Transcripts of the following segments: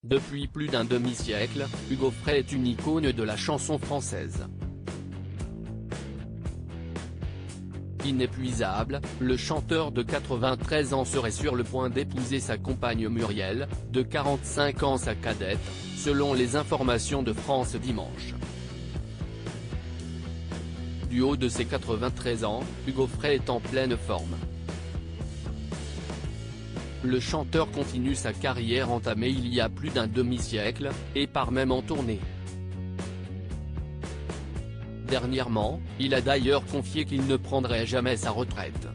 Depuis plus d'un demi-siècle, Hugo Frey est une icône de la chanson française. Inépuisable, le chanteur de 93 ans serait sur le point d'épouser sa compagne Muriel, de 45 ans sa cadette, selon les informations de France Dimanche. Du haut de ses 93 ans, Hugo Frey est en pleine forme. Le chanteur continue sa carrière entamée il y a plus d'un demi-siècle, et part même en tournée. Dernièrement, il a d'ailleurs confié qu'il ne prendrait jamais sa retraite.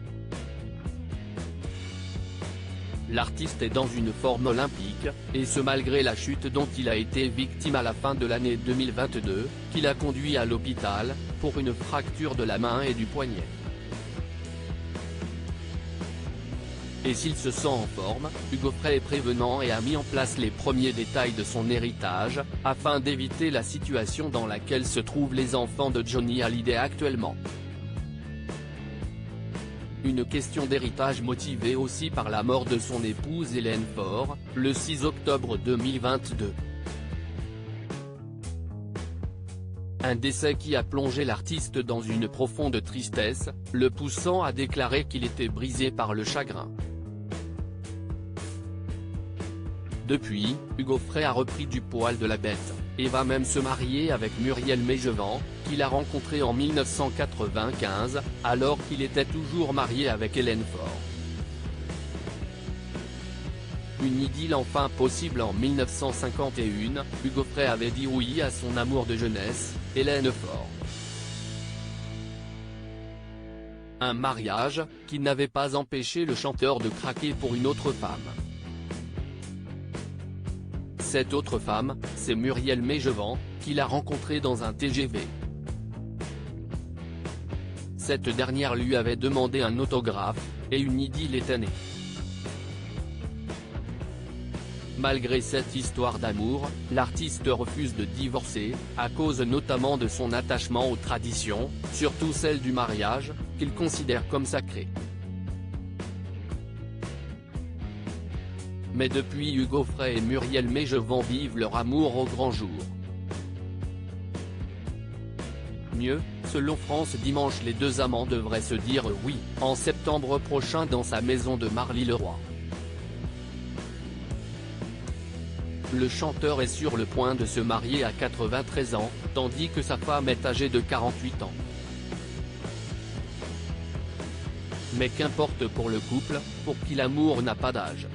L'artiste est dans une forme olympique, et ce malgré la chute dont il a été victime à la fin de l'année 2022, qui l'a conduit à l'hôpital, pour une fracture de la main et du poignet. Et s'il se sent en forme, Hugo Frey est prévenant et a mis en place les premiers détails de son héritage, afin d'éviter la situation dans laquelle se trouvent les enfants de Johnny Hallyday actuellement. Une question d'héritage motivée aussi par la mort de son épouse Hélène Faure, le 6 octobre 2022. Un décès qui a plongé l'artiste dans une profonde tristesse, le poussant à déclarer qu'il était brisé par le chagrin. Depuis, Hugo Frey a repris du poil de la bête, et va même se marier avec Muriel Mégevant, qu'il a rencontrée en 1995, alors qu'il était toujours marié avec Hélène Faure. Une idylle enfin possible en 1951, Hugo Frey avait dit oui à son amour de jeunesse, Hélène Faure. Un mariage, qui n'avait pas empêché le chanteur de craquer pour une autre femme. Cette autre femme, c'est Muriel Mégevant, qu'il a rencontrée dans un TGV. Cette dernière lui avait demandé un autographe, et une idylle était née. Malgré cette histoire d'amour, l'artiste refuse de divorcer, à cause notamment de son attachement aux traditions, surtout celle du mariage, qu'il considère comme sacrée. Mais depuis, Hugo Frey et Muriel Mégevant vivent leur amour au grand jour. Mieux, selon France Dimanche, les deux amants devraient se dire oui, en septembre prochain dans sa maison de Marly-le-Roi. Le chanteur est sur le point de se marier à 93 ans, tandis que sa femme est âgée de 48 ans. Mais qu'importe pour le couple, pour qui l'amour n'a pas d'âge.